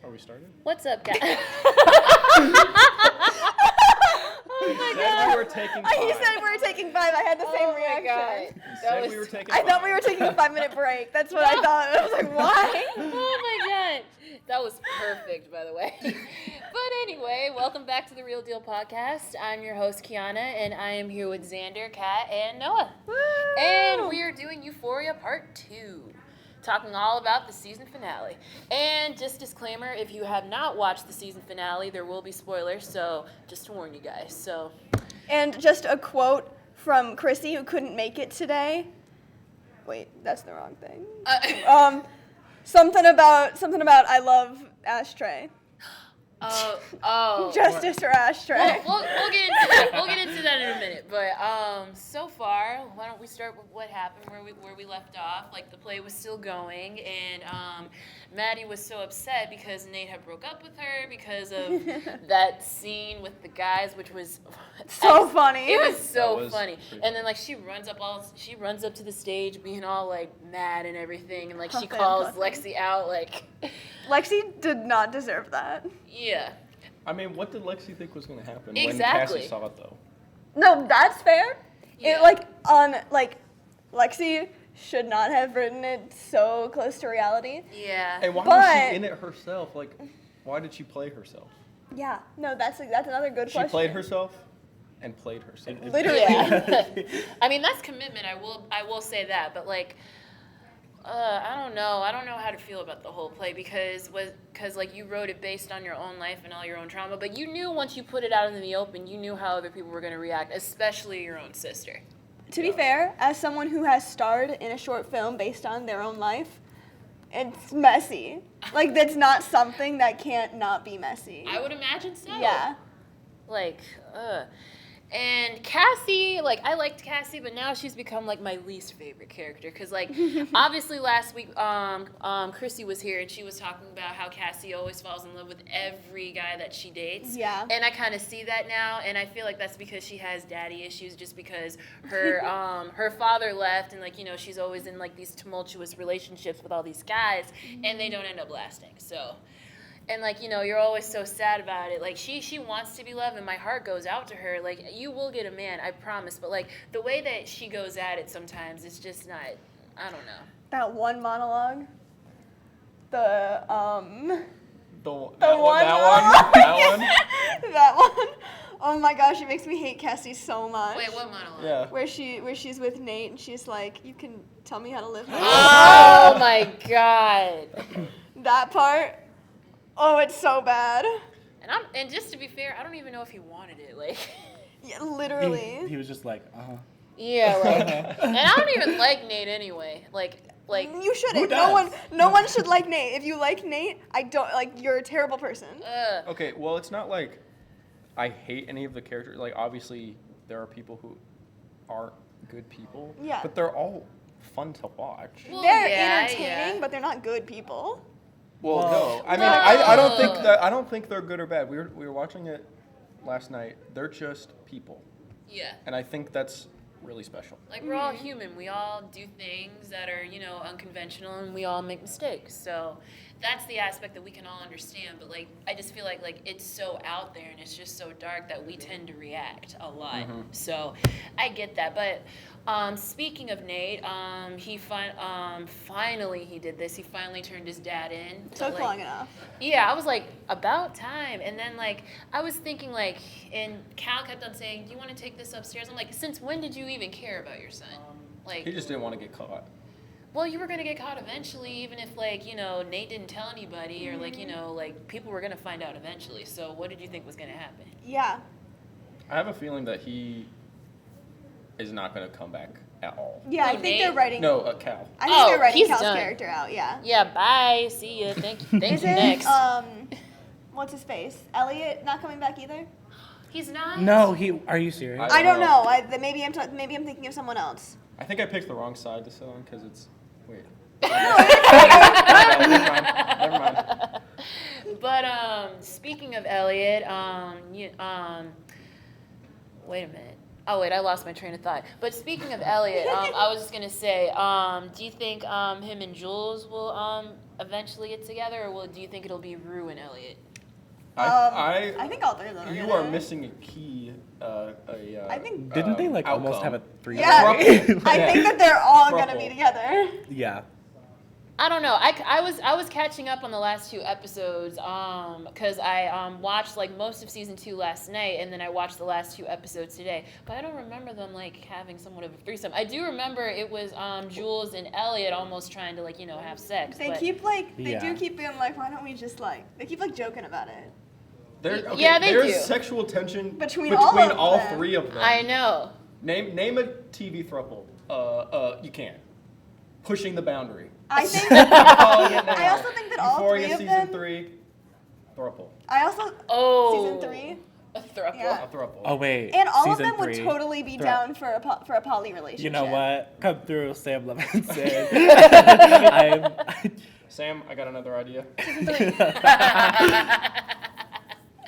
Are we started? What's up, guys? Oh my god. We were taking 5. He said we were taking 5. I had the same reaction. We were taking I 5. thought we were taking a 5-minute break. That's what I thought. I was like, why? Oh my god. That was perfect, by the way. But anyway, welcome back to the Real Deal Podcast. I'm your host, Kiana, and I am here with Xander, Kat, and Noah. Woo! And we are doing Euphoria Part 2. Talking all about the season finale. And just disclaimer, if you have not watched the season finale, there will be spoilers, so just to warn you guys. So, And just a quote from Chrissy, who couldn't make it today. Wait, that's the wrong thing. Something about I love Ashtray. Oh. Justice for Ashtray. We'll get into that. We'll get into that in a minute. But so far, why don't we start with what happened, where we left off? Like, the play was still going, and Maddie was so upset because Nate had broke up with her because of that scene with the guys, which was so funny. It was so funny. And then like she runs up to the stage being all like mad and everything, and like she calls Lexi out like. Lexi did not deserve that. Yeah. I mean, what did Lexi think was going to happen Exactly. when Cassie saw it, though? No, that's fair. Yeah. It Lexi should not have written it so close to reality. Yeah. And why was she in it herself? Like, why did she play herself? Yeah. No, that's another good question. She played herself and played herself. Literally. Yeah. I mean, that's commitment. I will say that, but like. I don't know. I don't know how to feel about the whole play because like you wrote it based on your own life and all your own trauma, but you knew once you put it out in the open, you knew how other people were going to react, especially your own sister. To be fair, as someone who has starred in a short film based on their own life, it's messy. Like, that's not something that can't not be messy. I would imagine so. Yeah. Like, And Cassie, like, I liked Cassie, but now she's become, like, my least favorite character. Because, like, obviously last week, Chrissy was here, and she was talking about how Cassie always falls in love with every guy that she dates. Yeah. And I kind of see that now, and I feel like that's because she has daddy issues, just because her her father left, and, like, you know, she's always in, like, these tumultuous relationships with all these guys, and they don't end up lasting, so... And, like, you know, you're always so sad about it. Like, she wants to be loved, and my heart goes out to her. Like, you will get a man, I promise. But, like, the way that she goes at it sometimes, it's just not, I don't know. That one monologue. That one. That one. That one. Oh my gosh, it makes me hate Cassie so much. Wait, what monologue? Yeah. Where she's with Nate, and she's like, you can tell me how to live. Oh, my God. That part. Oh, it's so bad. And just to be fair, I don't even know if he wanted it. Like, Yeah, literally. He was just like, yeah, like, and I don't even like Nate anyway. Like. You shouldn't. Who does? No one should like Nate. If you like Nate, I don't like. You're a terrible person. Okay, well, it's not like I hate any of the characters. Like, obviously, there are people who aren't good people. Yeah. But they're all fun to watch. Well, They're yeah, entertaining, yeah. but they're not good people. Well, Well, no. I mean, no. I don't think they're good or bad. We were watching it last night. They're just people, Yeah. and I think that's really special. Like, we're all human. We all do things that are, you know, unconventional, and we all make mistakes. So that's the aspect that we can all understand. But, like, I just feel like it's so out there and it's just so dark that we tend to react a lot. So I get that. But speaking of Nate, he finally he did this. He finally turned his dad in. Took like, long enough. Yeah, I was like, about time. And then, like, I was thinking, like, and Cal kept on saying, do you want to take this upstairs? I'm like, since when did you even care about your son? Like, He just didn't want to get caught. well, you were going to get caught eventually, even if, like, you know, Nate didn't tell anybody, or, like, you know, like, people were going to find out eventually. So what did you think was going to happen? Yeah. I have a feeling that he is not going to come back at all. Yeah, I Who, think Nate? they're writing. No, Cal. I think Oh, they're writing he's Cal's done. character out. Yeah. Yeah, bye. See ya. Thank you. Is it Next. what's his face? Elliot not coming back either? He's not. no, Are you serious? I don't know. Maybe I'm thinking of someone else. I think I picked the wrong side to sit on because it's. Wait. Never mind. But speaking of Elliot, wait a minute. Oh wait, I lost my train of thought. But speaking of Elliot, I was just gonna say, do you think him and Jules will eventually get together, or do you think it'll be Rue and Elliot? I think all three of them. You are missing a key. I think. Didn't they like almost outcome. have a 3? Yeah, I think that they're all gonna Throuple. be together. Yeah. I don't know. I was catching up on the last 2 episodes because I watched like most of season 2 last night, and then I watched the last 2 episodes today. But I don't remember them like having somewhat of a threesome. I do remember it was Jules and Elliot almost trying to like have sex. They but keep like they Yeah. do keep being like, why don't we just like? They keep like joking about it. Yeah, they there's do. sexual tension Between all of them. 3 of them. I know. Name a TV throuple. You can't. Pushing the boundary. I think. Calling it now. I also think that all Euphoria 3 of season them. 3, throuple. I also Oh. season 3. A throuple. Yeah. A throuple. Oh wait. And all of season them would 3. totally be Thro- down for a poly relationship. You know what? Come through, Sam Levinson. Sam, I got another idea.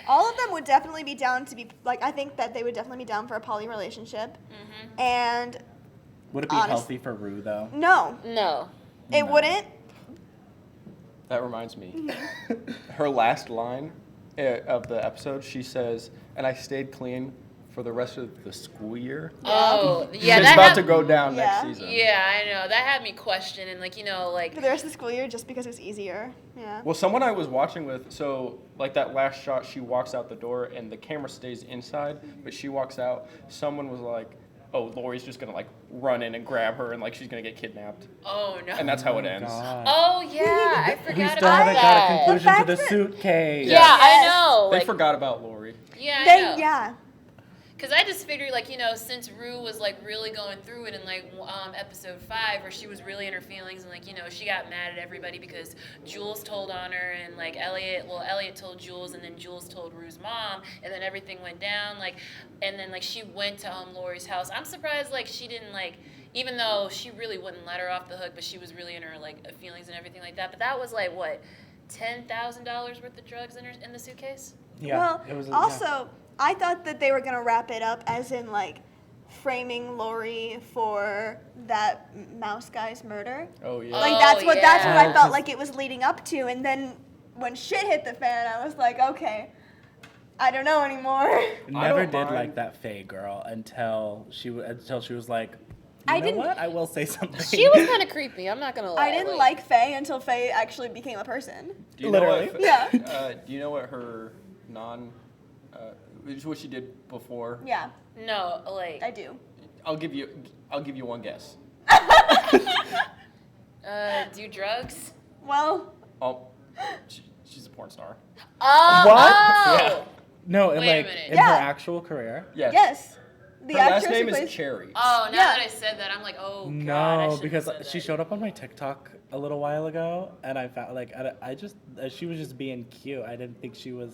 All of them would definitely be down to be like. I think that they would definitely be down for a poly relationship. Mm-hmm. And Would it be Honest- healthy for Rue though? no, No. it No. wouldn't. That reminds me. Her last line of the episode, she says, "And I stayed clean for the rest of the school year." Oh, yeah. It's That about had- to go down Yeah. next season. Yeah, I know. That had me questioning, like For the rest of the school year, just because it was easier. Yeah. Well, someone I was watching with, so like that last shot, she walks out the door and the camera stays inside, but she walks out. Someone was like, "Oh, Lori's just gonna like run in and grab her and like she's gonna get kidnapped," Oh no. and that's how it ends. God. Oh yeah, I We forgot still about haven't got a that. conclusion to fact the that- suitcase. Yeah, I Yes. know. They Like, forgot about Lori. yeah, I They know. yeah. Because I just figured, like, since Rue was, like, really going through it in, like, episode 5, where she was really in her feelings and, like, she got mad at everybody because Jules told on her and, like, Elliot told Jules and then Jules told Rue's mom and then everything went down, like, and then, like, she went to Lori's house. I'm surprised, like, she didn't, like, even though she really wouldn't let her off the hook, but she was really in her, like, feelings and everything like that. But that was, like, what, $10,000 worth of drugs in the suitcase? Yeah. Well, it was, also, I thought that they were gonna wrap it up as in like framing Lori for that mouse guy's murder. Oh yeah. Like Oh, that's what yeah. I Oh, felt 'cause- like it was leading up to, and then when shit hit the fan, I was like, okay, I don't know anymore. Never don't did mind. like that Faye girl until she was like, I you know didn't- what? I will say something. She was kind of creepy. I'm not gonna lie. I didn't like Faye until Faye actually became a person. Do you Literally. Know what, Yeah. Do you know what her what she did before? Yeah, No, like. I do. I'll give you one guess. Do drugs? Well, Oh, she's a porn star. Oh, What? oh! Yeah. No, and Wait a like minute. in Yeah. her actual career. Yes. yes. The Her actress last name who is plays Cherry. Oh, now Yeah. that I said that, I'm like, oh god. I No, shouldn't because have said she that. showed up on my TikTok a little while ago, and I found like I just she was just being cute. I didn't think she was.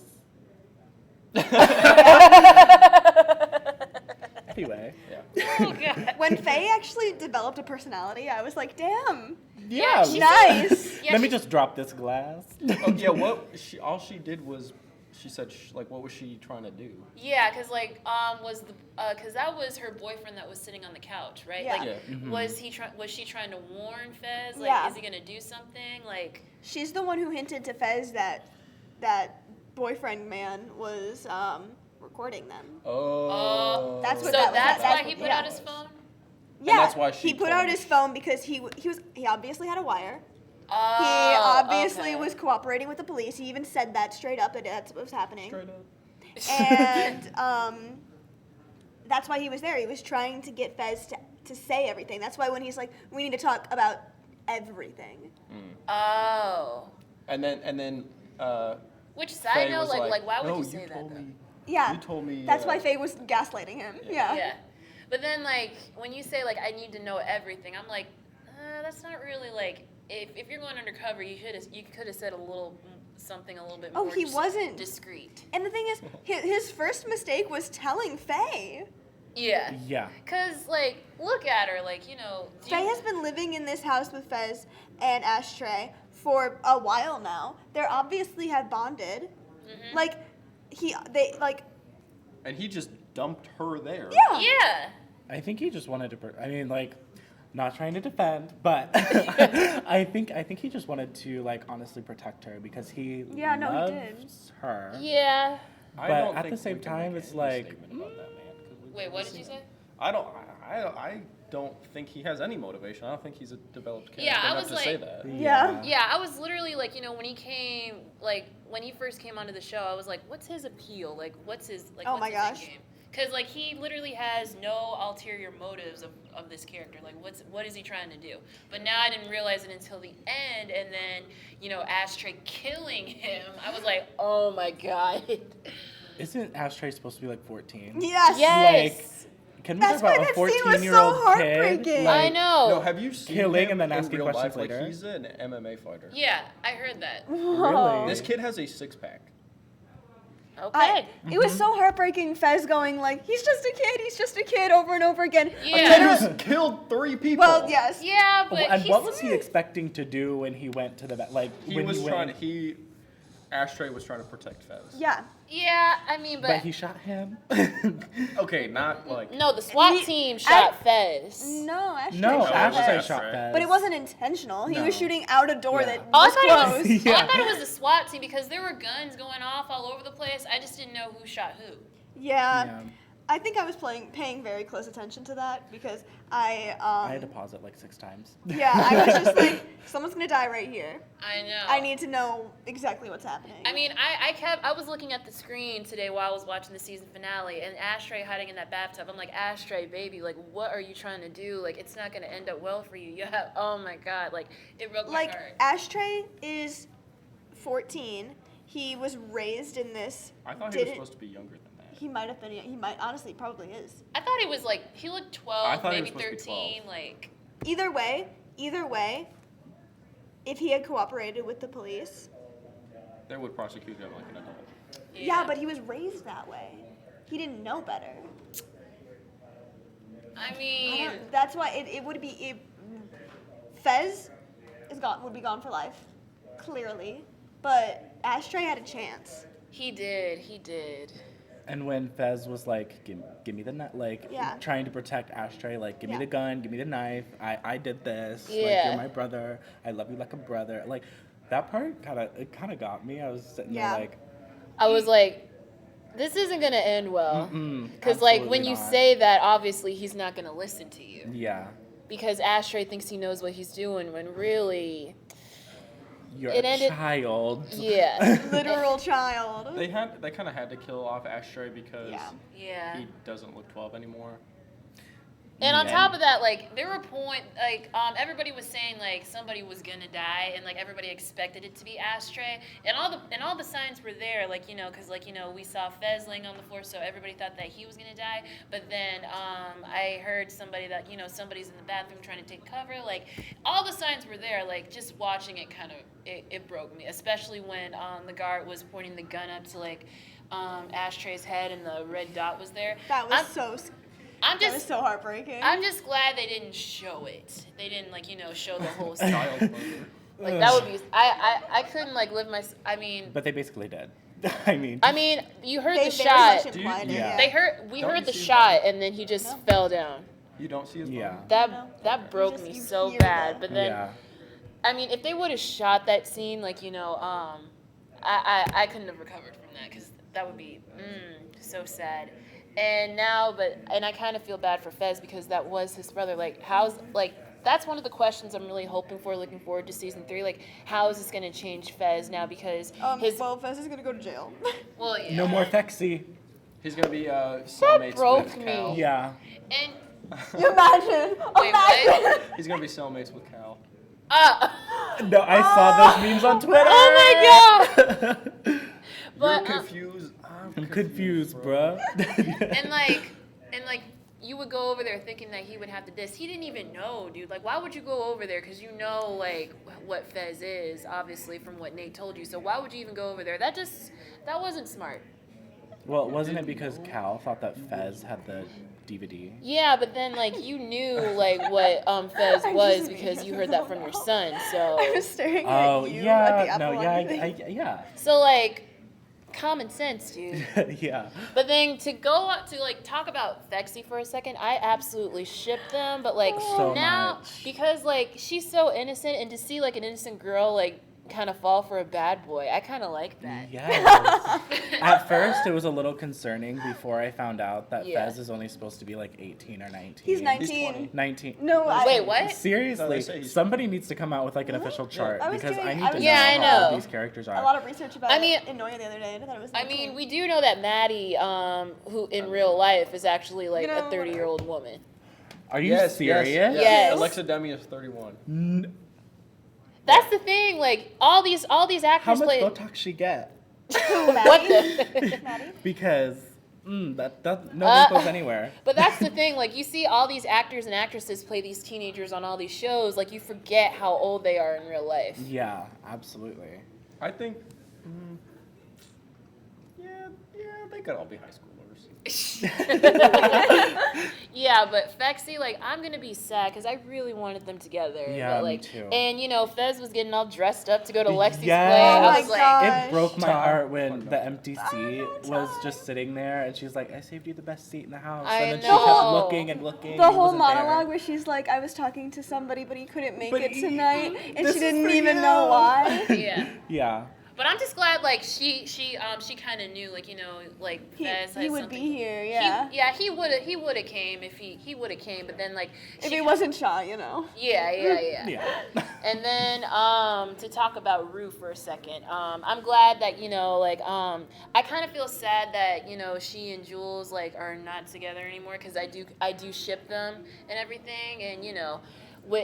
Anyway. Yeah. Oh god. when Faye actually developed a personality, I was like, damn, Yeah. she's- nice. Yeah, Let me she- just drop this glass. Oh yeah. All she did was she said like what was she trying to do? Yeah, cause like cause that was her boyfriend that was sitting on the couch, right? Yeah. Like, Yeah. Mhm. was she trying to warn Fez? Like, Yeah. is he gonna do something? Like, She's the one who hinted to Fez that boyfriend man was recording them. Oh. That's so what that was- that's that's why what- he put yeah. out his phone. Yeah, that's why she he put told out him. his phone because he obviously had a wire. Oh, He obviously okay. was cooperating with the police. He even said that straight up that that's what was happening. Straight up. And that's why he was there. He was trying to get Fez to say everything. That's why when he's like, we need to talk about everything. Oh. And then. Which side Faye note, was like, why would no, you say that? told Though? me. Yeah. You told me. That's why Faye was gaslighting him. Yeah. Yeah. But then, like, when you say, like, I need to know everything, I'm like, that's not really, like, if you're going undercover, you could have said a little something a little bit Oh, more he wasn't. discreet. And the thing is, his first mistake was telling Faye. Yeah. Yeah. Because, like, look at her, like, Faye has been living in this house with Fez and Ashtray for a while now. They're obviously have bonded. Mhm. Like, they And he just dumped her there. Yeah. Yeah. I think he just wanted to. I mean, like, not trying to defend, but I think he just wanted to like honestly protect her because he Yeah, no, he loves did. her. Yeah. I But don't at think the same we can time, make it's any like, statement about that man, 'cause Wait, what did you say? I don't think he has any motivation. I don't think he's a developed character Yeah, I enough was to say like- that. Yeah. Yeah, I was literally like, when he came, like, when he first came onto the show, I was like, what's his appeal? Like, what's his, like, Oh what's my his gosh. game? Because, like, he literally has no ulterior motives of this character. Like, what is he trying to do? But now I didn't realize it until the end, and then, Ashtray killing him. I was like, oh my god. Isn't Ashtray supposed to be like 14? Yes. Yes. Can we That's talk why about a that scene was so 14-year-old kid? heartbreaking. I Like, know. No, have you seen Killing him and then in asking real questions life? later? Like, he's an MMA fighter. Yeah, I heard that. Whoa. This kid has a six-pack. Okay. It was so heartbreaking. Fez going like, he's just a kid, over and over again. Yeah. A kid who's killed 3 people. Well, yes. Yeah, but And he's, what was he expecting to do when he went to the like? He when was he trying. went, Ashtray was trying to protect Fez. Yeah. Yeah, I mean, but he shot him. Okay, not like. no, the SWAT He- team shot Fez. No, Ashtray No, shot Ashtray Fez. shot Right. Fez. But it wasn't intentional. He No. was shooting out a door Yeah. that Oh, I was thought closed. it was. Yeah. I thought it was the SWAT team because there were guns going off all over the place. I just didn't know who shot who. Yeah. I think I was paying very close attention to that because I had to pause it like 6 times. yeah, I was just like, someone's gonna die right here. I know. I need to know exactly what's happening. I mean, I was looking at the screen today while I was watching the season finale, and Ashtray hiding in that bathtub. I'm like, Ashtray, baby, like, what are you trying to do? Like, it's not gonna end up well for you. You have, oh my god, like, it broke my like heart. Ashtray is 14. He was raised in this. I thought he was supposed to be younger than that. He might have been. He might honestly probably is. I thought he was like, he looked 12, I thought he maybe was supposed to be 13, like. Either way, if he had cooperated with the police. They would prosecute him like an adult. Yeah, but he was raised that way. He didn't know better. I mean, That's why it would be. Fez would be gone for life, clearly. But Ashtray had a chance. he did. And when Fez was like, give me the knife, like Yeah. trying to protect Ashtray, like give me Yeah. the gun, give me the knife. I did this. Like Yeah. you're my brother. I love you like a brother. Like that part kind of got me. I was sitting Yeah. there like, I was like, this isn't gonna end well. Because like when absolutely you not. say that, obviously he's not gonna listen to you. yeah, Because Ashtray thinks he knows what he's doing when really, you're It a ended- child. yeah. Literal child. They kind of had to kill off Ashtray because Yeah. Yeah. he doesn't look 12 anymore. And on Yeah. top of that, like there were everybody was saying like somebody was gonna die, and like everybody expected it to be Ashtray, and all the signs were there, like because we saw Fez laying on the floor, so everybody thought that he was gonna die. But then I heard somebody that somebody's in the bathroom trying to take cover, like all the signs were there. Like just watching it kind of it broke me, especially when the guard was pointing the gun up to like Ashtray's head and the red dot was there. That was I'm that was just so heartbreaking. I'm just glad they didn't show it. They didn't show the whole scene. Child murder. Like that would be. I couldn't like live my. I mean. But they basically did. I mean, you heard They the very shot. much implied it, Yeah. We Don't heard you the see his shot, body? and then he just No. fell down. You don't see his Yeah. body? That broke just- me you so hear bad. the- But then, Yeah. I mean, if they would have shot that scene, I couldn't have recovered from that because that would be so sad. And now, and I kind of feel bad for Fez because that was his brother. Like, that's one of the questions I'm really hoping for, looking forward to season 3. Like, how is this going to change Fez now? Because well, Fez is gonna go to jail. well, yeah. No more Fexy. He's gonna be cellmates broke with me. Cal. Yeah. And You imagine? Wait, what? He's gonna be cellmates with Cal. No, I saw those memes on Twitter. Oh my god! But You're confused. I'm confused, bruh. and you would go over there thinking that he would have to diss. He didn't even know, dude. Like, why would you go over there? Because you know, like, what Fez is, obviously, from what Nate told you. So why would you even go over there? That wasn't smart. Well, wasn't it because Cal thought that Fez had the DVD? Yeah, but then, like, you knew, like, what Fez was because you heard that from your son, so. I was staring Oh at you yeah, at the apple no, on yeah, your thing. yeah. So, like, common sense, dude. Yeah. But then to go up to like talk about Phexy for a second, I absolutely ship them. But like So now, much. because like she's so innocent, and to see like an innocent girl like kind of fall for a bad boy, I kind of like that. Yes. At first, it was a little concerning before I found out that Yeah. Fez is only supposed to be like 18 or 19. He's He's 19. 20. 19. No, Wait, what? Seriously, No, they say he's- somebody needs to come out with like an official chart I was because doing- I need I to was know Yeah, I how old know. these characters A are. lot of research about I mean- it in Noya the other day. I thought it was. I 19. mean, we do know that Maddie, who in real life is actually like You know, a 30-year-old woman. Are you Yes, serious? Yes. Alexa Demi is 31. That's the thing. Like all these How actors much play. Botox she get? What the? Maddie? Because that nobody goes anywhere. But that's the thing, like you see all these actors and actresses play these teenagers on all these shows, like you forget how old they are in real life. Yeah, absolutely. I think, yeah, they could all be high schoolers. Yeah, but Phexy, like I'm gonna be sad because I really wanted them together. Yeah, but, me like, too. And you know, Fez was getting all dressed up to go to Lexi's Yes. play. Oh I my was like, God. It broke my Time. heart when Oh, no. the empty seat was just sitting there, and she's like, "I saved you the best seat in the house," I and then she know. kept looking and looking. The and he whole wasn't monologue there. where she's like, I was talking to somebody, but he couldn't make But it he- tonight, and this she is didn't for even you. know why. Yeah. Yeah. But I'm just glad, like she kind of knew, like you know, like Fez He had would something. be here, yeah. He would have came if he would have came, but then like If she he wasn't shot, you know. Yeah. Yeah. And then to talk about Rue for a second, I'm glad that you know, like I kind of feel sad that you know she and Jules like are not together anymore because I do ship them and everything, and you know.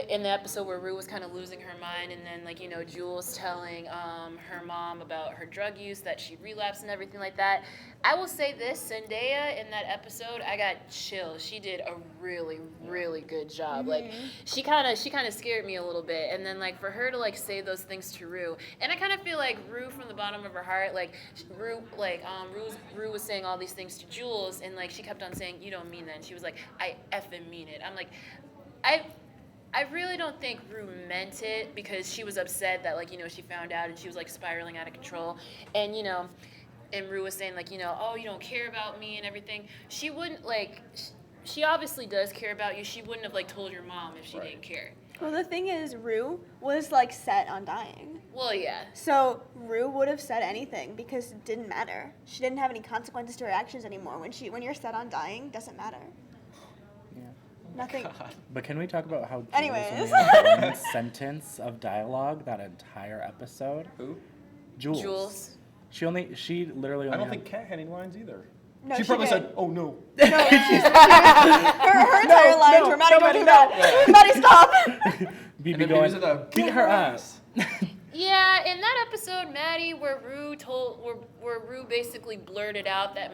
In the episode where Rue was kind of losing her mind, and then like you know Jules telling her mom about her drug use, that she relapsed and everything like that. I will say this, Zendaya in that episode, I got chills. She did a really, really good job. Like she kind of scared me a little bit, and then like for her to like say those things to Rue, and I kind of feel like Rue from the bottom of her heart, like Rue was saying all these things to Jules, and like she kept on saying, "You don't mean that," and she was like, "I effing mean it." I'm like, I really don't think Rue meant it because she was upset that, like, you know, she found out and she was, like, spiraling out of control. And, you know, and Rue was saying, like, you know, oh, you don't care about me and everything. She wouldn't, like, she obviously does care about you. She wouldn't have, like, told your mom if she didn't care. Well, the thing is, Rue was like set on dying. Well, yeah. So Rue would have said anything because it didn't matter. She didn't have any consequences to her actions anymore. When you're set on dying, doesn't matter. Yeah. Nothing. But can we talk about how Jules Anyways. only had one sentence of dialogue that entire episode? Who? Jules. She literally only I don't had- think Kat had any lines either. No, she she probably did. said, "Oh no." No, her entire lines were, Maddie, don't do that. Maddie, stop. BB And then going, BB said that, beat her ass. Yeah, in that episode, Maddie, where Rue basically blurted out that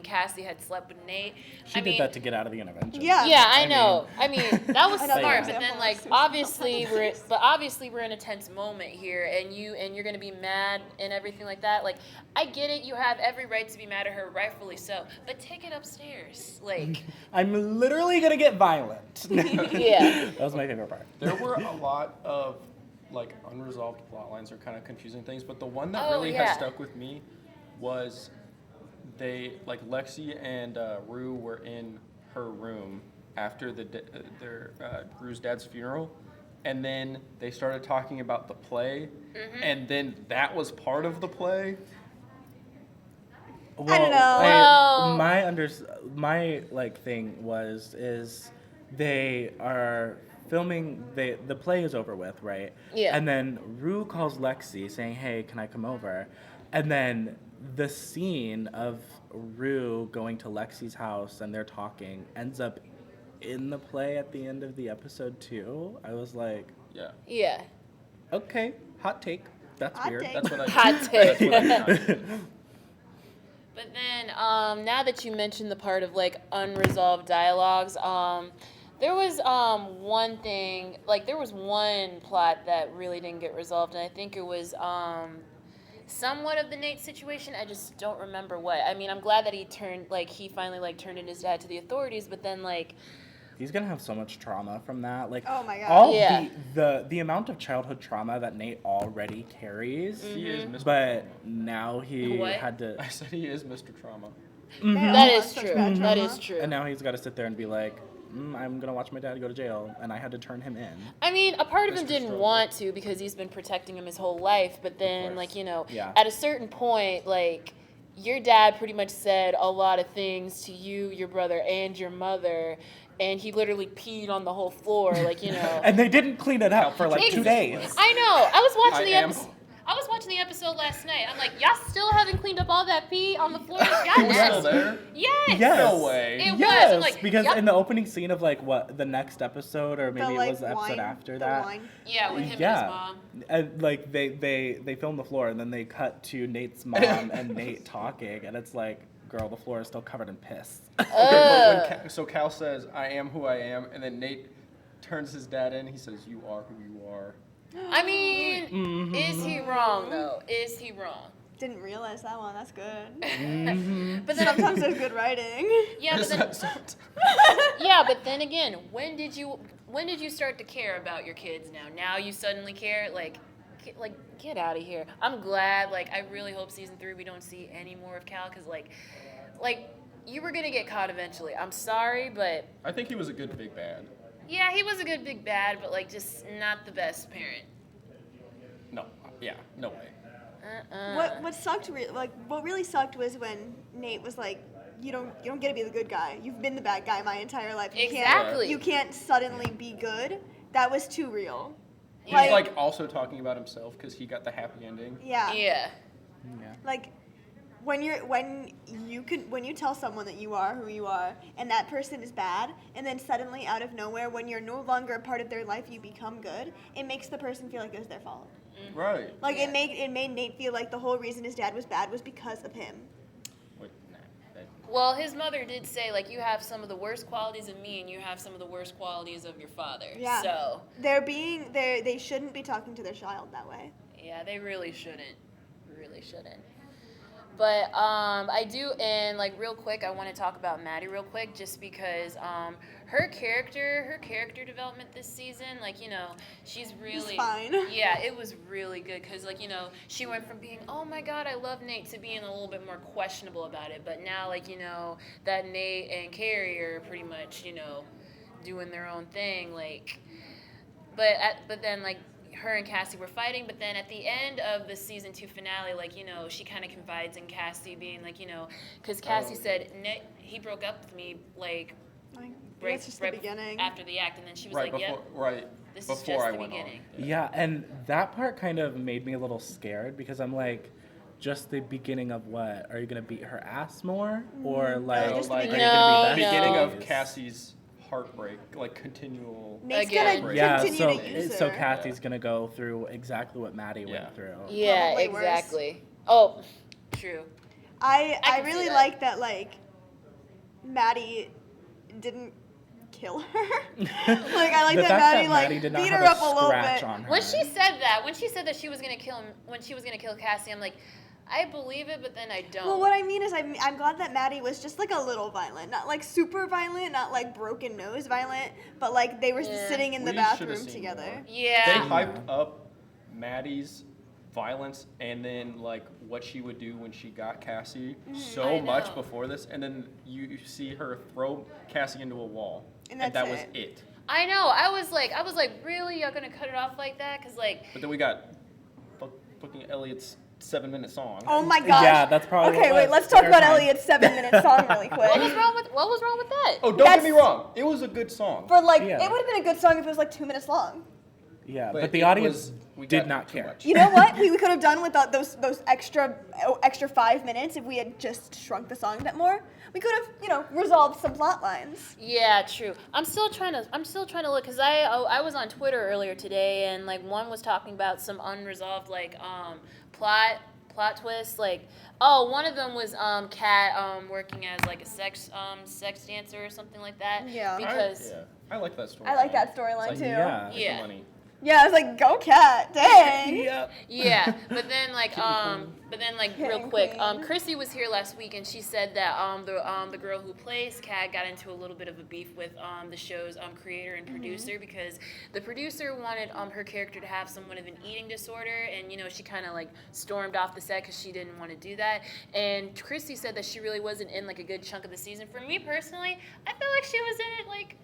Cassie had slept with Nate. She did that to get out of the intervention. Yeah. Yeah, I know. I mean, that was I know the smart, but example then is like super obviously we're in a tense moment here, and you're gonna be mad and everything like that. Like, I get it. You have every right to be mad at her, rightfully so. But take it upstairs, like. I'm literally gonna get violent. Yeah. That was my favorite part. There were a lot of like unresolved plot lines or kind of confusing things, but the one that Oh, really yeah. has stuck with me was Lexi and Rue were in her room after Rue's dad's funeral, and then they started talking about the play, and then that was part of the play. Well, don't know. Well- my like thing is they are filming. The play is over with, right? Yeah. And then Rue calls Lexi saying, "Hey, can I come over?" And then the scene of Rue going to Lexi's house and they're talking ends up in the play at the end of the episode too. I was like, Yeah, Yeah. okay, hot take. That's Hot weird. take. that's what I. Hot take. That's what I meant. But then, now that you mentioned the part of like unresolved dialogues, there was one thing, like there was one plot that really didn't get resolved, and I think it was somewhat of the Nate situation. I just don't remember what. I mean, I'm glad that he finally turned in his dad to the authorities, but then like He's gonna have so much trauma from that. Like, Oh my God. all Yeah. the amount of childhood trauma that Nate already carries. He is Mr. But now he What? had to, I said he is Mr. Trauma. They all That have is such true. bad That trauma. is true. and now he's got to sit there and be like, I'm gonna watch my dad go to jail, and I had to turn him in. I mean, a part of him Mr. didn't Strong. want to because he's been protecting him his whole life. But then, course. like, you know, Yeah. at a certain point, like, your dad pretty much said a lot of things to you, your brother, and your mother. And he literally peed on the whole floor, like, you know. And they didn't clean it up for like 2 days. I know. I was watching the I am- episode. I was watching the episode last night. I'm like, y'all still haven't cleaned up all that pee on the floor? Y'all It was still there? Yes. Yes. No way. It was. Yes, I'm like, because yup. in the opening scene of like what the next episode, or maybe The, it like, was the episode wine- after the that. wine. Yeah, with him and his Yeah, mom. and like they film the floor, and then they cut to Nate's mom and Nate talking, and it's like, girl, the floor is still covered in piss. Okay, but when so Cal says, I am who I am, and then Nate turns his dad in. He says, you are who you are. I mean, is he wrong though? Is he wrong? Didn't realize that one. That's good. But then Sometimes there's good writing. yeah, but then So- yeah, but then again, when did you start to care about your kids now? Now you suddenly care? Like get out of here. I'm glad, like, I really hope season 3 we don't see any more of Cal, because like you were gonna get caught eventually. I'm sorry, but I think he was a good big bad. yeah, he was a good big bad, but like just not the best parent. No, yeah, no way. What sucked? What really sucked was when Nate was like, "You don't get to be the good guy. You've been the bad guy my entire life. Exactly. You can't suddenly be good." That was too real. He was like also talking about himself because he got the happy ending. Yeah. Yeah. Like when you tell someone that you are who you are and that person is bad, and then suddenly out of nowhere, when you're no longer a part of their life, you become good. It makes the person feel like it was their fault. Right. Like it made Nate feel like the whole reason his dad was bad was because of him. Wait, nah, that- Well, his mother did say, like, you have some of the worst qualities of me and you have some of the worst qualities of your father. Yeah. So, They shouldn't be talking to their child that way. yeah, they really shouldn't. Really shouldn't. But I do, and like real quick, I want to talk about Maddie real quick, just because her character development this season, like, you know, she's really fine. Yeah, it was really good because, like, you know, she went from being, oh my God, I love Nate, to being a little bit more questionable about it. But now, like, you know, that Nate and Carrie are pretty much, you know, doing their own thing, like. But then, like, her and Cassie were fighting, but then at the end of the season 2 finale, like, you know, she kind of confides in Cassie, being like, you know, because Cassie said, he broke up with me, like, That's just the beginning. after the act, and then she was right like, before, yeah, right this is before just I the went beginning. on. Yeah, and that part kind of made me a little scared because I'm like, just the beginning of what? Are you gonna beat her ass more, or like, No, just the are you beginning. gonna be No. Beginning of besties? Cassie's heartbreak, like continual. Nate's Again. gonna Yeah, continue to use so her. Cassie's gonna go through exactly what Maddie Yeah. went through. Yeah, Probably worse. exactly. Oh, true. I can see really that. like that, like, Maddie didn't kill her. Like, I like The that fact Maddie, that like, Maddie did not beat have her up a little scratch bit. on her. When she said that she was gonna kill him, when she was gonna kill Cassie, I'm like, I believe it, but then I don't. Well, what I mean is I'm glad that Maddie was just, like, a little violent. Not, like, super violent, not, like, broken nose violent, but, like, they were Yeah. sitting in the We should've bathroom seen together. more. Yeah. They hyped up Maddie's violence and then like what she would do when she got Cassie so I much know. before this, and then you see her throw Cassie into a wall, And that that's was it. it. I know. I was like, really? Y'all gonna cut it off like that? Cause like, But then we got fucking Elliot's 7-minute song. Oh my gosh. Yeah, that's probably Okay, what wait, was. let's talk about Airtime. Elliot's 7-minute song really quick. what was wrong with that? Oh, don't get me That's- wrong. It was a good song. For, like, Yeah. it would have been a good song if it was, like, 2 minutes long. Yeah, But but the it audience we did got not too care. much. You know what? We could have done without those extra 5 minutes if we had just shrunk the song a bit more. We could have, resolved some plot lines. Yeah, true. I'm still trying to look, cause I was on Twitter earlier today, and like one was talking about some unresolved like plot twists. Like, one of them was Kat working as like a sex dancer or something like that. Yeah. Because I like that story. I like that storyline, It's too. like, Yeah. make the Yeah. money. Yeah, I was like, go Cat, dang. Yep. Yeah, but then like real King quick, queen. Chrissy was here last week and she said that the girl who plays Kat got into a little bit of a beef with the show's creator and producer because the producer wanted her character to have somewhat of an eating disorder, and she kind of like stormed off the set because she didn't want to do that. And Chrissy said that she really wasn't in like a good chunk of the season. For me personally, I feel like she was in it like.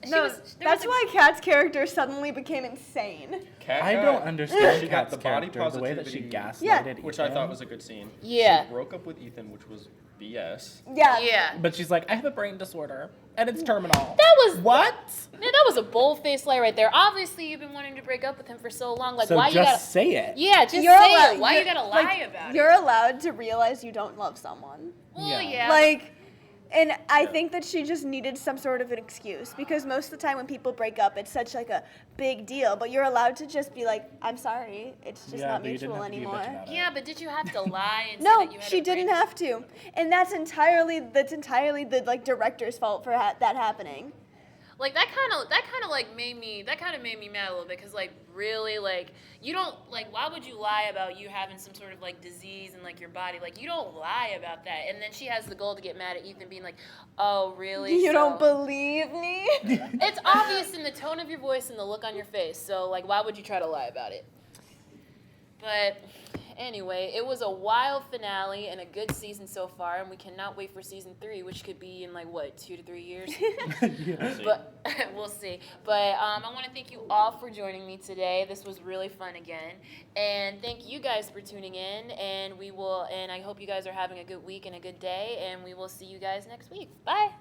That's why Kat's character suddenly became insane. Kat I got- don't understand She got Kat's the body character, the way that she positivity, Yeah. gaslighted which I Ethan. thought was a good scene. Yeah. She broke up with Ethan, which was BS. Yeah. Yeah. But she's like, I have a brain disorder, and it's terminal. That was What? Man, that was a bold-faced lie right there. Obviously, you've been wanting to break up with him for so long. Like, So why just you gotta? say it. Yeah, just You're say allowed- it. Why you you're- gotta lie like, about You're it? allowed to realize you don't love someone. Well, Yeah. yeah. Like, and I think that she just needed some sort of an excuse, because most of the time when people break up, it's such like a big deal. But you're allowed to just be like, I'm sorry, it's just not but you didn't mutual have to be a bitch anymore. about it. Yeah, but did you have to lie and say No, that you had she a brain didn't have to, and that's entirely the like director's fault for that happening. Like that kind of made me mad a little bit, because like really, like you don't, like, why would you lie about you having some sort of like disease in like your body? Like, you don't lie about that. And then she has the goal to get mad at Ethan, being like, oh really? You So- don't believe me? It's obvious in the tone of your voice and the look on your face. So like, why would you try to lie about it? But anyway, it was a wild finale and a good season so far, and we cannot wait for season 3, which could be in like what, 2 to 3 years. But we'll see. But I want to thank you all for joining me today. This was really fun again, and thank you guys for tuning in. And I hope you guys are having a good week and a good day. And we will see you guys next week. Bye.